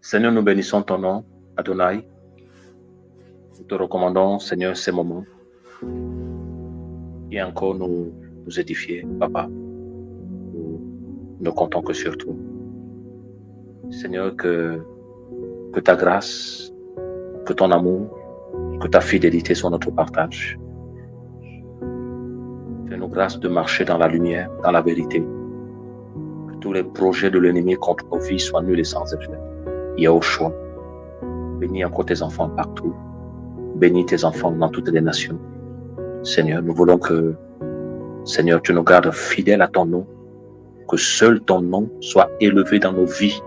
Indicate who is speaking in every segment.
Speaker 1: Seigneur, nous bénissons ton nom, Adonai. Nous te recommandons, Seigneur, ces moments et encore nous édifier, Papa. Nous ne comptons que sur toi. Seigneur, que ta grâce, que ton amour, que ta fidélité soient notre partage. Fais-nous grâce de marcher dans la lumière, dans la vérité. Que tous les projets de l'ennemi contre nos vies soient nuls et sans effet. Yahushua, bénis encore tes enfants partout. Bénis tes enfants dans toutes les nations. Seigneur, nous voulons que, Seigneur, tu nous gardes fidèles à ton nom. Que seul ton nom soit élevé dans nos vies.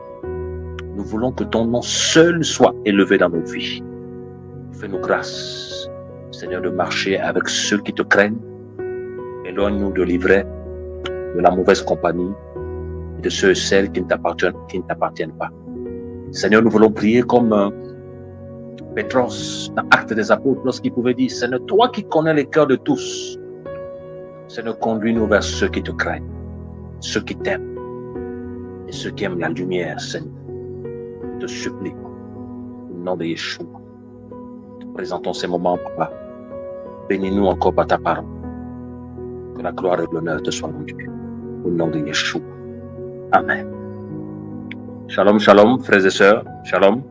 Speaker 1: Nous voulons que ton nom seul soit élevé dans nos vies. Fais-nous grâce, Seigneur, de marcher avec ceux qui te craignent. Éloigne-nous de l'ivraie, de la mauvaise compagnie, et de ceux et celles qui ne t'appartiennent pas. Seigneur, nous voulons prier comme Pétros, dans Actes des Apôtres, lorsqu'il pouvait dire, Seigneur, toi qui connais les cœurs de tous, Seigneur, conduis-nous vers ceux qui te craignent, ceux qui t'aiment, et ceux qui aiment la lumière, Seigneur. Je te supplie, au nom de Yeshua, te présentons ces moments, Papa. Bénis-nous encore par ta parole. Que la gloire et l'honneur te soient rendus. Au nom de Yeshua. Amen. Shalom, shalom, frères et sœurs. Shalom.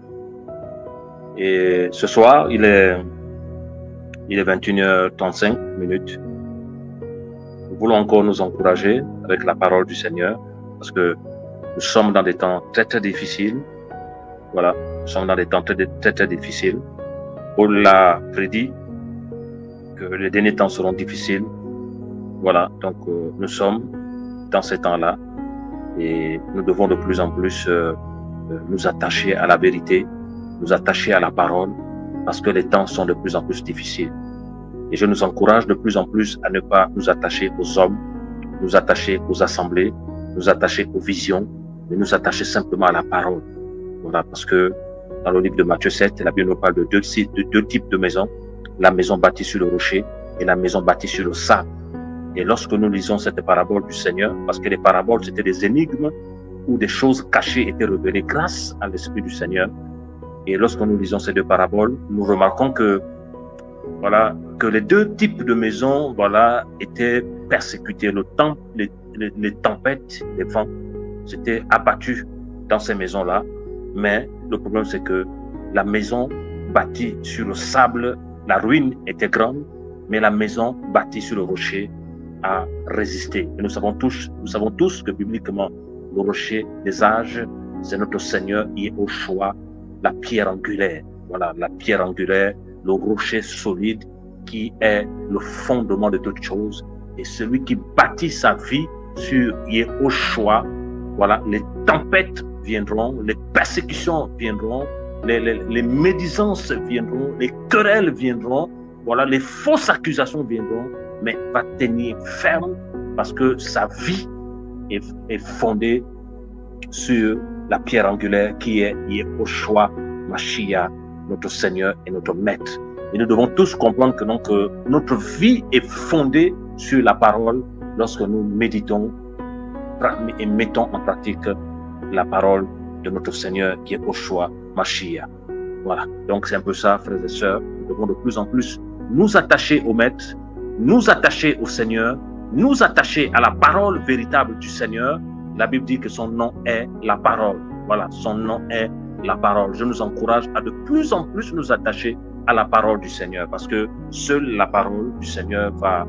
Speaker 1: Et ce soir, il est 21h35. Nous voulons encore nous encourager avec la parole du Seigneur parce que nous sommes dans des temps très, très difficiles. Voilà. Nous sommes dans des temps très, très, très difficiles. Paul l'a prédit que les derniers temps seront difficiles. Voilà. Donc, nous sommes dans ces temps-là et nous devons de plus en plus nous attacher à la vérité, nous attacher à la parole, parce que les temps sont de plus en plus difficiles. Et je nous encourage de plus en plus à ne pas nous attacher aux hommes, nous attacher aux assemblées, nous attacher aux visions, mais nous attacher simplement à la parole. Voilà, parce que dans le livre de Matthieu 7, la Bible nous parle de deux types de maisons, la maison bâtie sur le rocher et la maison bâtie sur le sable. Et lorsque nous lisons cette parabole du Seigneur, parce que les paraboles, c'était des énigmes où des choses cachées étaient révélées grâce à l'Esprit du Seigneur. Et lorsque nous lisons ces deux paraboles, nous remarquons que, voilà, que les deux types de maisons, voilà, étaient persécutés. Les tempêtes, les vents, s'étaient abattus dans ces maisons-là. Mais le problème, c'est que la maison bâtie sur le sable, la ruine était grande, mais la maison bâtie sur le rocher a résisté. Et nous savons tous que bibliquement, le rocher des âges, c'est notre Seigneur Yahushua, la pierre angulaire. Voilà, la pierre angulaire, le rocher solide qui est le fondement de toutes choses. Et celui qui bâtit sa vie sur Yahushua, voilà, les tempêtes viendront, les persécutions viendront, les médisances viendront, les querelles viendront, voilà, les fausses accusations viendront, mais va tenir ferme parce que sa vie est fondée sur la pierre angulaire qui est Yahushua Mashiach, notre Seigneur et notre Maître. Et nous devons tous comprendre que donc notre vie est fondée sur la parole lorsque nous méditons et mettons en pratique la parole de notre Seigneur qui est Yahushua Mashiach. Voilà. Donc c'est un peu ça, frères et sœurs. Nous devons de plus en plus nous attacher au Maître, nous attacher au Seigneur, nous attacher à la parole véritable du Seigneur. La Bible dit que son nom est la parole. Voilà, son nom est la parole. Je nous encourage à de plus en plus nous attacher à la parole du Seigneur parce que seule la parole du Seigneur va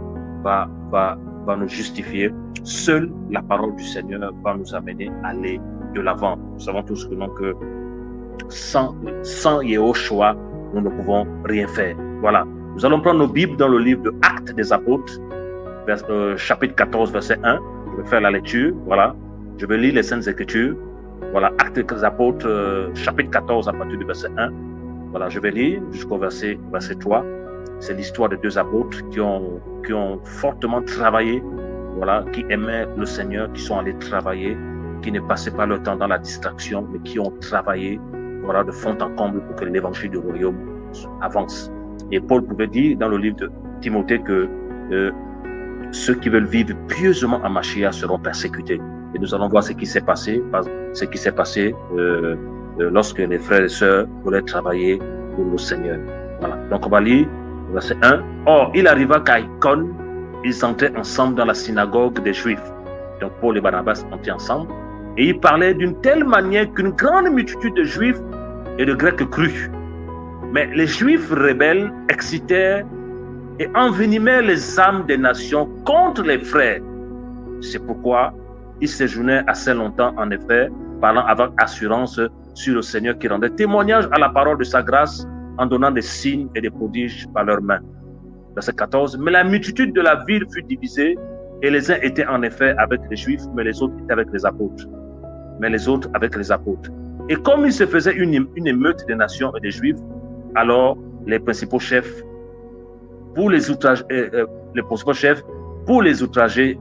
Speaker 1: nous justifier. Seule la parole du Seigneur va nous amener à aller de l'avant. Nous savons tous que donc sans Yahushua, nous ne pouvons rien faire. Voilà. Nous allons prendre nos Bibles dans le livre de Actes des Apôtres, chapitre 14, verset 1. Je vais faire la lecture. Voilà. Je vais lire les Saintes Écritures. Voilà. Actes des Apôtres, chapitre 14, à partir du verset 1. Voilà. Je vais lire jusqu'au verset 3. C'est l'histoire de deux apôtres qui ont fortement travaillé, voilà, qui aimaient le Seigneur, qui sont allés travailler, qui ne passaient pas leur temps dans la distraction, mais qui ont travaillé, voilà, de fond en comble pour que l'évangile du royaume avance. Et Paul pouvait dire dans le livre de Timothée que ceux qui veulent vivre pieusement à Mashiach seront persécutés. Et nous allons voir ce qui s'est passé lorsque les frères et sœurs voulaient travailler pour le Seigneur. Voilà. Donc on va lire verset 1. Or, il arriva qu'à Icône, ils entraient ensemble dans la synagogue des Juifs. Donc Paul et Barnabas entraient ensemble. Et ils parlaient d'une telle manière qu'une grande multitude de Juifs et de Grecs crut. Mais les Juifs rebelles excitèrent et envenimèrent les âmes des nations contre les frères. C'est pourquoi ils séjournaient assez longtemps, en effet, parlant avec assurance sur le Seigneur qui rendait témoignage à la parole de sa grâce en donnant des signes et des prodiges par leurs mains. Verset 14. Mais la multitude de la ville fut divisée, et les uns étaient en effet avec les Juifs, mais les autres étaient avec les apôtres. Et comme il se faisait une émeute des nations et des Juifs, alors les principaux chefs pour les outrager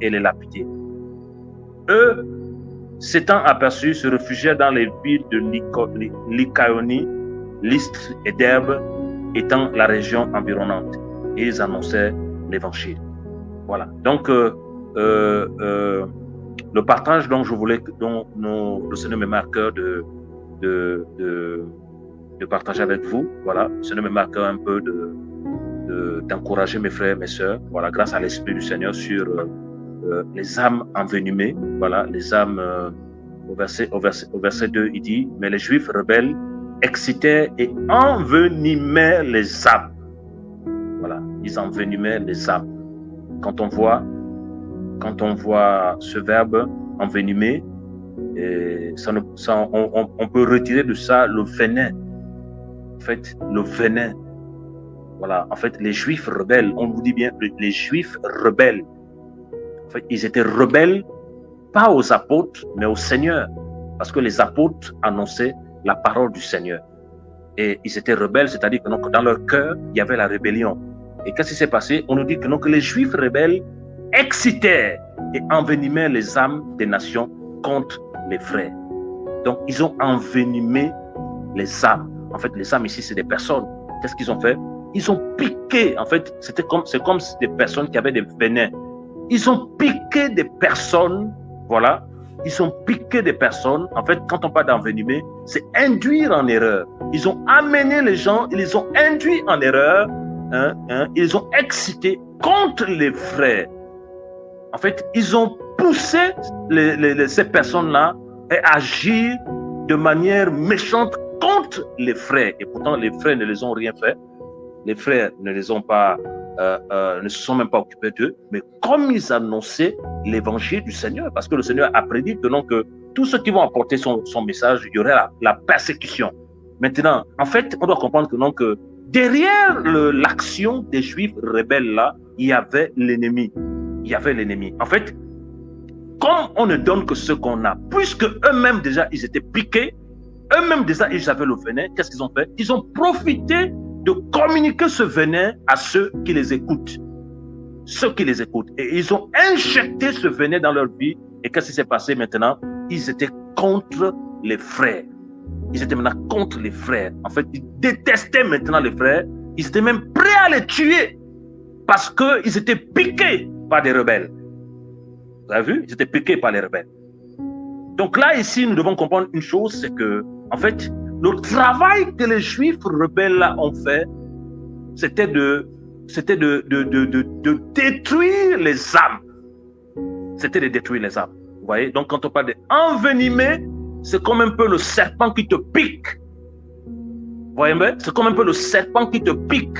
Speaker 1: et les lapider. Eux, s'étant aperçus, se réfugièrent dans les villes de Lycaonie, Lystre et Derbe, étant la région environnante. Et ils annonçaient l'évangile. Voilà. Donc, le partage dont le Seigneur me marque de partager avec vous, voilà, le Seigneur me marque un peu d'encourager mes frères et mes sœurs, voilà, grâce à l'Esprit du Seigneur sur les âmes envenimées, voilà, les âmes, au verset 2, il dit, mais les Juifs rebelles excitaient et envenimaient les âmes. Voilà, ils envenimaient les âmes. Quand on voit ce verbe envenimer, on peut retirer de ça le venin. En fait, le venin. Voilà, en fait, les Juifs rebelles, on vous dit bien, les Juifs rebelles. En fait, ils étaient rebelles, pas aux apôtres, mais au Seigneur. Parce que les apôtres annonçaient la parole du Seigneur. Et ils étaient rebelles, c'est-à-dire que donc, dans leur cœur, il y avait la rébellion. Et qu'est-ce qui s'est passé? On nous dit que, donc, les Juifs rebelles excitèrent et envenimaient les âmes des nations contre les frères. Donc, ils ont envenimé les âmes. En fait, les âmes ici, c'est des personnes. Qu'est-ce qu'ils ont fait? Ils ont piqué. En fait, c'est comme des personnes qui avaient des venins. Ils ont piqué des personnes. Voilà. Ils ont piqué des personnes. En fait, quand on parle d'envenimer, c'est induire en erreur. Ils ont amené les gens, ils les ont induits en erreur. Ils ont excité contre les frères. En fait, ils ont poussé ces personnes-là à agir de manière méchante contre les frères. Et pourtant, les frères ne les ont rien fait. Les frères ne les ont pas, ne se sont même pas occupés d'eux. Mais comme ils annonçaient l'évangile du Seigneur, parce que le Seigneur a prédit que, donc, tous ceux qui vont apporter son message, il y aurait la persécution. Maintenant, en fait, on doit comprendre que, donc, derrière l'action des Juifs rebelles là, il y avait l'ennemi. Il y avait l'ennemi. En fait, comme on ne donne que ce qu'on a, puisque eux-mêmes déjà, ils étaient piqués, eux-mêmes déjà, ils avaient le venin, qu'est-ce qu'ils ont fait? Ils ont profité de communiquer ce venin à ceux qui les écoutent. Ceux qui les écoutent. Et ils ont injecté ce venin dans leur vie. Et qu'est-ce qui s'est passé maintenant? Ils étaient contre les frères. Ils étaient maintenant contre les frères. En fait, ils détestaient maintenant les frères. Ils étaient même prêts à les tuer parce qu'ils étaient piqués par des rebelles. Vous avez vu? Ils étaient piqués par les rebelles. Donc là, ici, nous devons comprendre une chose, c'est que, en fait, le travail que les Juifs rebelles là ont fait, c'était de détruire les âmes. C'était de détruire les âmes. Vous voyez? Donc, quand on parle d'envenimer, c'est comme un peu le serpent qui te pique. Vous voyez? C'est comme un peu le serpent qui te pique.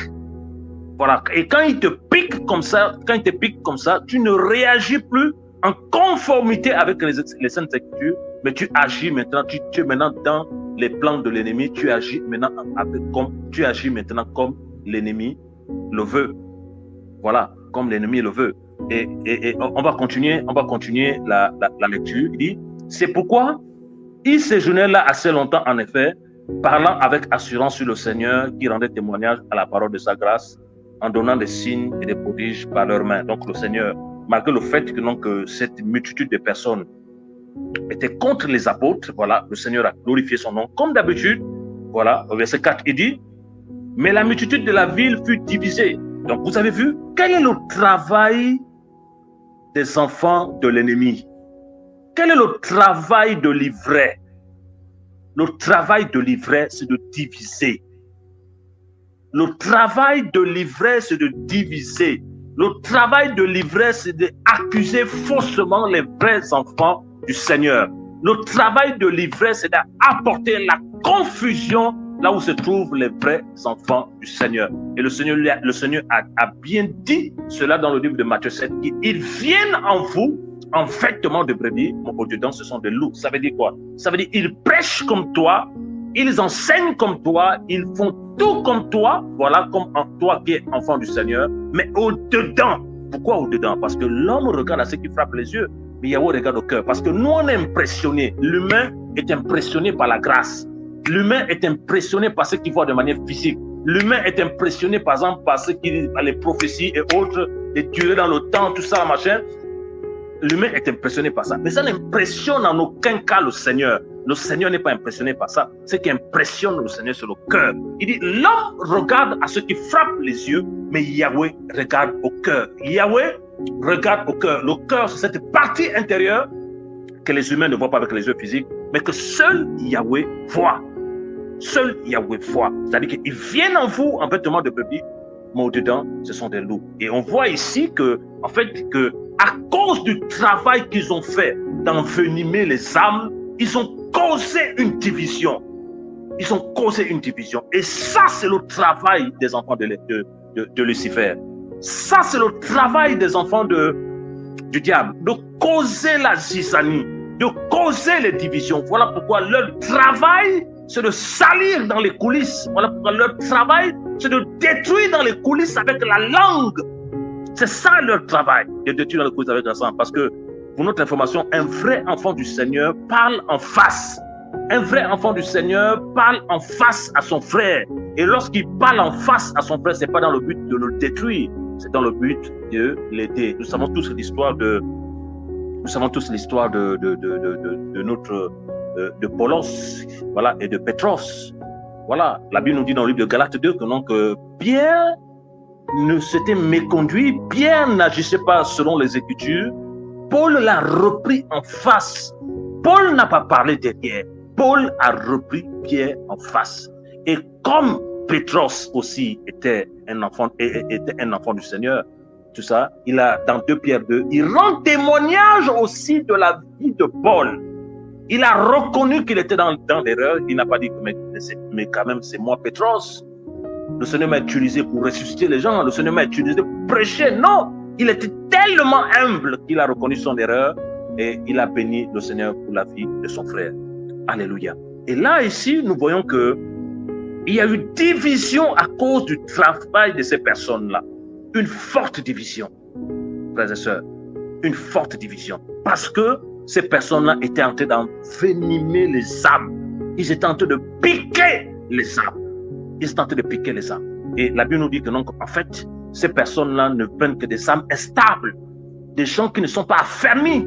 Speaker 1: Voilà. Et quand il te pique comme ça, tu ne réagis plus en conformité avec les Saintes Écritures, mais tu agis maintenant, tu es maintenant dans les plans de l'ennemi, tu agis maintenant comme l'ennemi le veut. Voilà, comme l'ennemi le veut. Et on va continuer la lecture. Il dit, c'est pourquoi il séjournait là assez longtemps, en effet, parlant avec assurance sur le Seigneur qui rendait témoignage à la parole de sa grâce en donnant des signes et des prodiges par leurs mains. Donc le Seigneur, malgré le fait que donc, cette multitude de personnes était contre les apôtres, voilà, le Seigneur a glorifié son nom comme d'habitude. Voilà, au verset 4, il dit, mais la multitude de la ville fut divisée. Donc vous avez vu, quel est le travail des enfants de l'ennemi? Quel est le travail de l'ivraie? Le travail de l'ivraie, c'est de diviser. Le travail de l'ivraie, c'est de diviser. Le travail de l'ivraie, c'est d'accuser faussement les vrais enfants du Seigneur. Le travail de l'ivraie, c'est d'apporter la confusion là où se trouvent les vrais enfants du Seigneur. Et le Seigneur a bien dit cela dans le livre de Matthieu 7. Ils viennent en vous en vêtements de brebis, mais au-dedans, ce sont des loups. Ça veut dire quoi? Ça veut dire ils prêchent comme toi, ils enseignent comme toi, ils font tout comme toi, voilà, comme toi qui es enfant du Seigneur, mais au-dedans. Pourquoi au-dedans? Parce que l'homme regarde à ce qui frappe les yeux, mais Yahweh regarde au cœur. Parce que nous, on est impressionnés. L'humain est impressionné par la grâce. L'humain est impressionné par ce qu'il voit de manière physique. L'humain est impressionné, par exemple, par ce qu'il les prophéties et autres, les durées dans le temps, tout ça, machin. L'humain est impressionné par ça. Mais ça n'impressionne en aucun cas le Seigneur. Le Seigneur n'est pas impressionné par ça. Ce qui impressionne le Seigneur, c'est le cœur. Il dit, l'homme regarde à ce qui frappe les yeux, mais Yahweh regarde au cœur. Yahweh regarde au cœur. Le cœur, c'est cette partie intérieure que les humains ne voient pas avec les yeux physiques, mais que seul Yahweh voit. Seul Yahweh voit. C'est-à-dire qu'ils viennent en vous en vêtements de brebis, mais au-dedans, ce sont des loups. Et on voit ici que, en fait, que à cause du travail qu'ils ont fait d'envenimer les âmes, ils ont causé une division. Ils ont causé une division. Et ça, c'est le travail des enfants de Lucifer. Ça, c'est le travail des enfants du diable. De causer la zizanie, de causer les divisions. Voilà pourquoi leur travail, c'est de salir dans les coulisses. Voilà pourquoi leur travail, c'est de détruire dans les coulisses avec la langue. C'est ça leur travail, de détruire dans les coulisses avec la langue. Parce que, pour notre information, un vrai enfant du Seigneur parle en face. Un vrai enfant du Seigneur parle en face à son frère. Et lorsqu'il parle en face à son frère, ce n'est pas dans le but de le détruire, c'est dans le but de l'aider. Nous savons tous l'histoire de notre de Paulos, voilà, et de Pétros. Voilà, la Bible nous dit dans le livre de Galates 2 que donc Pierre ne s'était méconduit, Pierre n'agissait pas selon les Écritures. Paul l'a repris en face. Paul n'a pas parlé derrière. Paul a repris Pierre en face. Et comme Pétros aussi était un enfant du Seigneur, tout ça, il a, dans 2 Pierre 2, il rend témoignage aussi de la vie de Paul. Il a reconnu qu'il était dans l'erreur. Il n'a pas dit, mais quand même, c'est moi, Pétros. Le Seigneur m'a utilisé pour ressusciter les gens. Le Seigneur m'a utilisé pour prêcher. Non, il était tellement humble qu'il a reconnu son erreur et il a béni le Seigneur pour la vie de son frère. Alléluia. Et là, ici, nous voyons que il y a eu division à cause du travail de ces personnes-là. Une forte division, frères et sœurs. Une forte division. Parce que ces personnes-là étaient en train d'envenimer les âmes. Ils étaient en train de piquer les âmes. Ils étaient en train de piquer les âmes. Et la Bible nous dit que donc, en fait, ces personnes-là ne prennent que des âmes instables. Des gens qui ne sont pas affermis.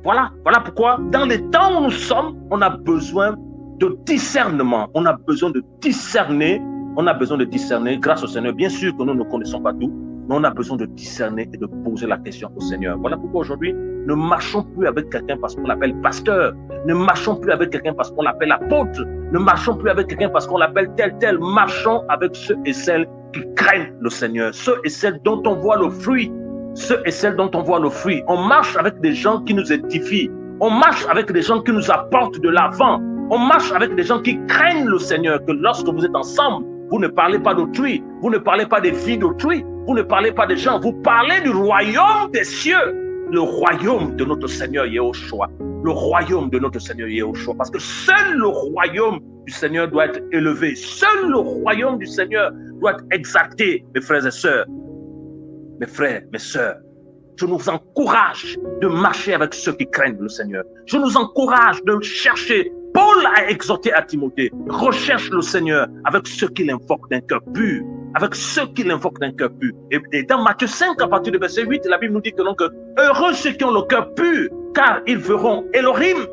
Speaker 1: Voilà pourquoi, dans les temps où nous sommes, on a besoin de discernement. On a besoin de discerner. On a besoin de discerner grâce au Seigneur. Bien sûr que nous ne connaissons pas tout, mais on a besoin de discerner et de poser la question au Seigneur. Voilà pourquoi aujourd'hui, ne marchons plus avec quelqu'un parce qu'on l'appelle pasteur. Ne marchons plus avec quelqu'un parce qu'on l'appelle apôtre. Ne marchons plus avec quelqu'un parce qu'on l'appelle tel. Marchons avec ceux et celles qui craignent le Seigneur. Ceux et celles dont on voit le fruit. Ceux et celles dont on voit le fruit. On marche avec des gens qui nous édifient. On marche avec des gens qui nous apportent de l'avant. On marche avec des gens qui craignent le Seigneur. Que lorsque vous êtes ensemble, vous ne parlez pas d'autrui. Vous ne parlez pas des vies d'autrui. Vous ne parlez pas des gens. Vous parlez du royaume des cieux. Le royaume de notre Seigneur Yahushua. Le royaume de notre Seigneur Yahushua. Parce que seul le royaume du Seigneur doit être élevé. Seul le royaume du Seigneur doit être exalté, mes frères et sœurs. Mes frères, mes sœurs, je nous encourage de marcher avec ceux qui craignent le Seigneur. Je nous encourage de chercher. Paul a exhorté à Timothée, recherche le Seigneur avec ceux qui l'invoquent d'un cœur pur. Avec ceux qui l'invoquent d'un cœur pur. Et dans Matthieu 5, à partir du verset 8, la Bible nous dit que donc, heureux ceux qui ont le cœur pur, car ils verront Elohim.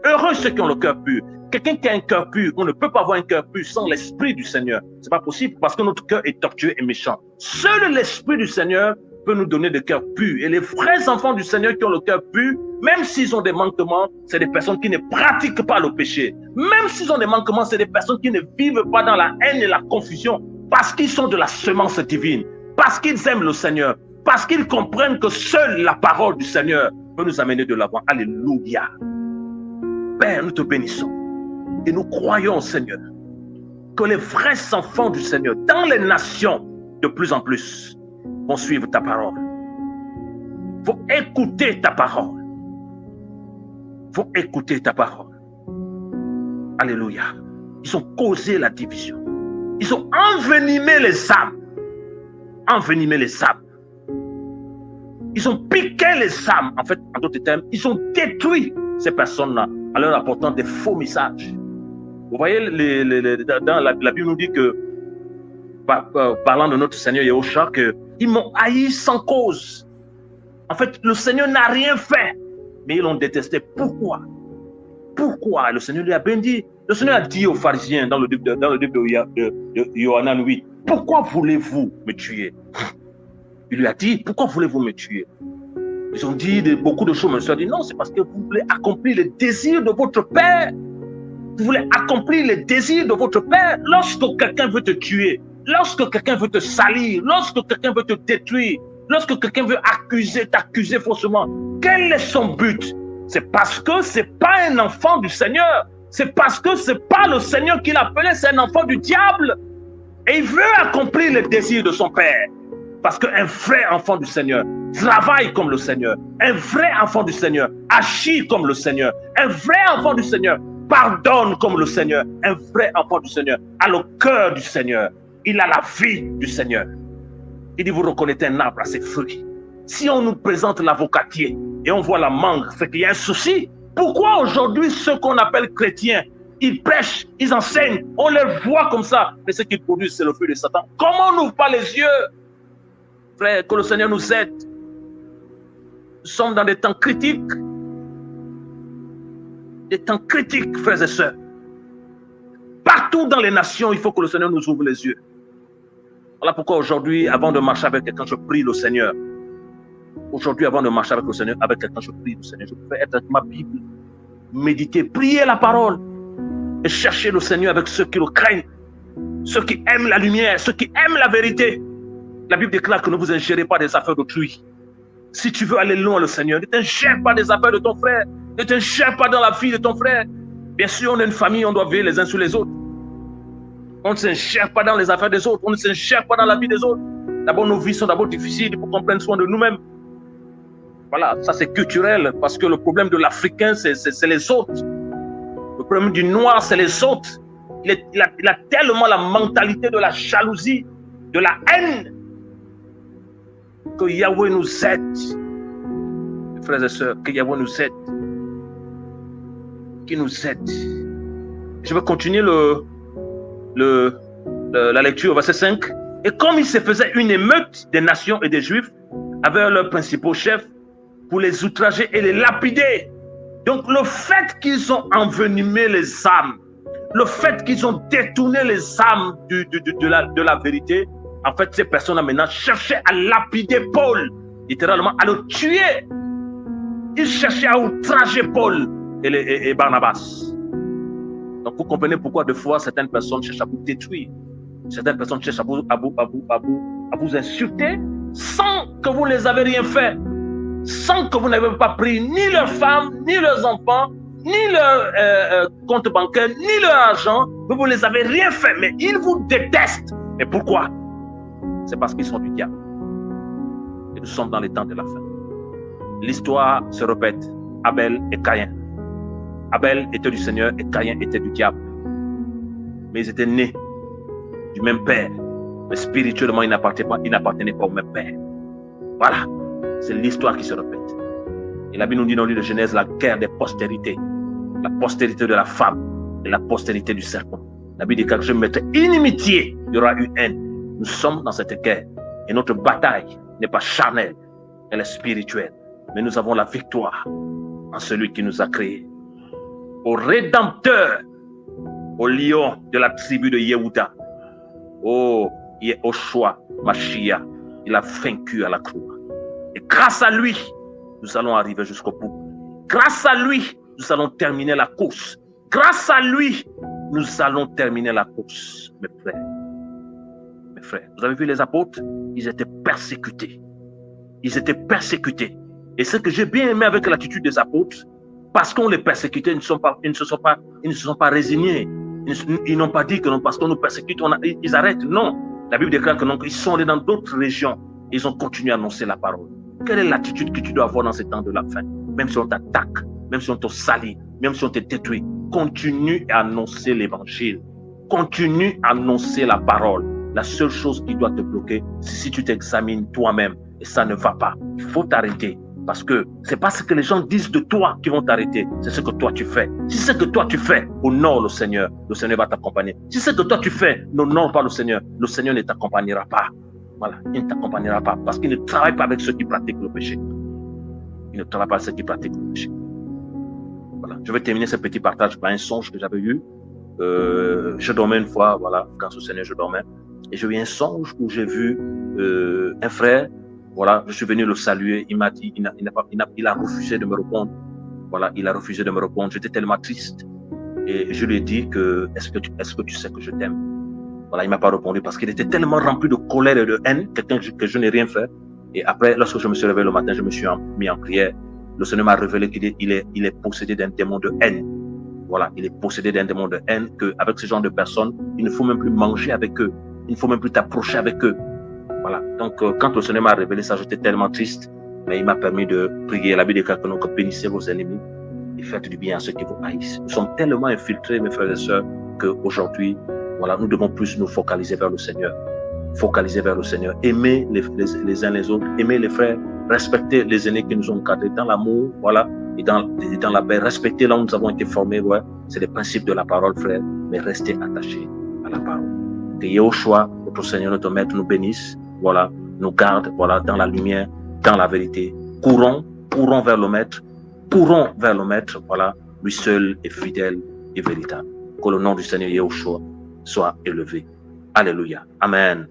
Speaker 1: Heureux ceux qui ont le cœur pur. Quelqu'un qui a un cœur pur, on ne peut pas avoir un cœur pur sans l'Esprit du Seigneur. C'est pas possible parce que notre cœur est tortueux et méchant. Seul l'Esprit du Seigneur peut nous donner des cœurs purs. Et les vrais enfants du Seigneur qui ont le cœur pur, même s'ils ont des manquements, c'est des personnes qui ne pratiquent pas le péché. Même s'ils ont des manquements, c'est des personnes qui ne vivent pas dans la haine et la confusion, parce qu'ils sont de la semence divine, parce qu'ils aiment le Seigneur, parce qu'ils comprennent que seule la parole du Seigneur peut nous amener de l'avant. Alléluia. Père, nous te bénissons et nous croyons, Seigneur, que les vrais enfants du Seigneur, dans les nations, de plus en plus, vont suivre ta parole, vont écouter ta parole, vont écouter ta parole. Alléluia. Ils ont causé la division. Ils ont envenimé les âmes. Envenimé les âmes. Ils ont piqué les âmes. En fait, en d'autres termes, ils ont détruit ces personnes-là en leur apportant des faux messages. Vous voyez, dans la Bible nous dit que, parlant de notre Seigneur Yahushua, qu'ils m'ont haï sans cause. En fait, le Seigneur n'a rien fait, mais ils l'ont détesté. Pourquoi? Pourquoi? Le Seigneur lui a bien dit. Le Seigneur a dit aux pharisiens dans le livre de Yohanan 8, pourquoi voulez-vous me tuer? Il lui a dit, pourquoi voulez-vous me tuer? Ils ont dit beaucoup de choses, mais le Seigneur a dit, non, c'est parce que vous voulez accomplir les désirs de votre Père. Vous voulez accomplir les désirs de votre Père. Lorsque quelqu'un veut te tuer, lorsque quelqu'un veut te salir, lorsque quelqu'un veut te détruire, lorsque quelqu'un veut t'accuser faussement, quel est son but? C'est parce que c'est pas un enfant du Seigneur. C'est parce que c'est pas le Seigneur qui l'a appelé, c'est un enfant du diable. Et il veut accomplir les désirs de son Père. Parce qu'un vrai enfant du Seigneur travaille comme le Seigneur. Un vrai enfant du Seigneur agit comme le Seigneur. Un vrai enfant du Seigneur pardonne comme le Seigneur. Un vrai enfant du Seigneur a le cœur du Seigneur. Il a la vie du Seigneur. Il dit, vous reconnaissez un arbre à ses fruits. Si on nous présente l'avocatier et on voit la mangue, c'est qu'il y a un souci. Pourquoi aujourd'hui ceux qu'on appelle chrétiens, ils prêchent, ils enseignent, on les voit comme ça, mais ce qu'ils produisent, c'est le feu de Satan. Comment on n'ouvre pas les yeux? Frère, que le Seigneur nous aide. Nous sommes dans des temps critiques. Des temps critiques, frères et sœurs. Partout dans les nations, il faut que le Seigneur nous ouvre les yeux. Voilà pourquoi aujourd'hui, avant de marcher avec quelqu'un, je prie le Seigneur. Aujourd'hui, avant de marcher avec le Seigneur, avec quelqu'un, je prie le Seigneur. Je peux être avec ma Bible, méditer, prier la parole et chercher le Seigneur avec ceux qui le craignent, ceux qui aiment la lumière, ceux qui aiment la vérité. La Bible déclare que ne vous ingérez pas des affaires d'autrui. Si tu veux aller loin, le Seigneur, ne t'ingère pas des affaires de ton frère, ne t'ingère pas dans la vie de ton frère. Bien sûr, on est une famille, on doit veiller les uns sur les autres. On ne s'ingère pas dans les affaires des autres, on ne s'ingère pas dans la vie des autres. D'abord, nos vies sont d'abord difficiles, il faut qu'on prenne soin de nous-mêmes. Voilà, ça c'est culturel, parce que le problème de l'Africain, c'est les autres. Le problème du Noir, c'est les autres. Il a tellement la mentalité de la jalousie, de la haine, que Yahweh nous aide. Frères et sœurs, que Yahweh nous aide. Qui nous aide. Je vais continuer la lecture au verset 5. Et comme il se faisait une émeute des nations et des Juifs avec leurs principaux chefs pour les outrager et les lapider. Donc le fait qu'ils ont envenimé les âmes, le fait qu'ils ont détourné les âmes de la vérité, en fait ces personnes-là maintenant cherchaient à lapider Paul, littéralement à le tuer. Ils cherchaient à outrager Paul et Barnabas. Donc vous comprenez pourquoi de fois certaines personnes cherchent à vous détruire. Certaines personnes cherchent à vous insulter sans que vous ne les avez rien fait. Sans que vous n'avez pas pris ni leurs femmes, ni leurs enfants, ni leur compte bancaire, ni leur argent. Vous ne les avez rien fait, mais ils vous détestent. Et pourquoi? C'est parce qu'ils sont du diable. Et nous sommes dans les temps de la fin. L'histoire se répète. Abel et Caïn. Abel était du Seigneur et Caïn était du diable. Mais ils étaient nés du même père. Mais spirituellement, ils n'appartenaient pas au même père. Voilà. C'est l'histoire qui se répète. Et la Bible nous dit dans le livre de Genèse, la guerre des postérités. La postérité de la femme et la postérité du serpent. La Bible dit que je mettrai inimitié, il y aura une haine. Nous sommes dans cette guerre. Et notre bataille n'est pas charnelle, elle est spirituelle. Mais nous avons la victoire en celui qui nous a créés. Au Rédempteur, au lion de la tribu de Yehuda, au Yehoshua Mashiach, Il a vaincu à la croix. Et grâce à lui, nous allons arriver jusqu'au bout. Grâce à lui, nous allons terminer la course. Grâce à lui, nous allons terminer la course. Mes frères, vous avez vu les apôtres? Ils étaient persécutés. Ils étaient persécutés. Et ce que j'ai bien aimé avec l'attitude des apôtres, parce qu'on les persécutait, ils ne se sont pas résignés. Ils n'ont pas dit que non, parce qu'on nous persécute, ils arrêtent. Non. La Bible déclare que non, ils sont allés dans d'autres régions. Ils ont continué à annoncer la parole. Quelle est l'attitude que tu dois avoir dans ces temps de la fin? Même si on t'attaque, même si on te salit, même si on te détruit, continue à annoncer l'évangile. Continue à annoncer la parole. La seule chose qui doit te bloquer, c'est si tu t'examines toi-même et ça ne va pas. Il faut t'arrêter. Parce que c'est pas ce que les gens disent de toi qui vont t'arrêter, c'est ce que toi tu fais. Si ce que toi tu fais honore le Seigneur va t'accompagner. Si ce que toi tu fais n'honore pas le Seigneur ne t'accompagnera pas. Voilà, il ne t'accompagnera pas parce qu'il ne travaille pas avec ceux qui pratiquent le péché. Il ne travaille pas avec ceux qui pratiquent le péché. Voilà, je vais terminer ce petit partage par un songe que j'avais eu. Je dormais une fois, voilà, grâce au Seigneur je dormais. Et j'ai eu un songe où j'ai vu un frère. Voilà, je suis venu le saluer. Il m'a dit, il a refusé de me répondre. Voilà, il a refusé de me répondre. J'étais tellement triste. Et je lui ai dit que, est-ce que tu sais que je t'aime? Voilà, il m'a pas répondu parce qu'il était tellement rempli de colère et de haine, quelqu'un que je n'ai rien fait. Et après, lorsque je me suis réveillé le matin, je me suis mis en prière. Le Seigneur m'a révélé qu'il est possédé d'un démon de haine. Voilà, il est possédé d'un démon de haine, qu'avec ce genre de personnes, il ne faut même plus manger avec eux. Il ne faut même plus t'approcher avec eux. Voilà. Donc, quand le Seigneur m'a révélé ça, j'étais tellement triste, mais il m'a permis de prier. La Bible déclare que bénissez vos ennemis et faites du bien à ceux qui vous haïssent. Nous sommes tellement infiltrés, mes frères et sœurs, qu'aujourd'hui, voilà, nous devons plus nous focaliser vers le Seigneur. Focaliser vers le Seigneur. Aimer les uns les autres, aimer les frères, respecter les aînés qui nous ont encadrés dans l'amour, voilà, et dans la paix. Respecter là où nous avons été formés, ouais. C'est les principes de la parole, frère, mais restez attachés à la parole. Que Yahushua, notre Seigneur, notre Maître, nous bénisse. Voilà, nous garde, voilà, dans la lumière, dans la vérité. Courons vers le Maître, voilà, lui seul est fidèle et véritable. Que le nom du Seigneur Yahushua soit élevé. Alléluia. Amen.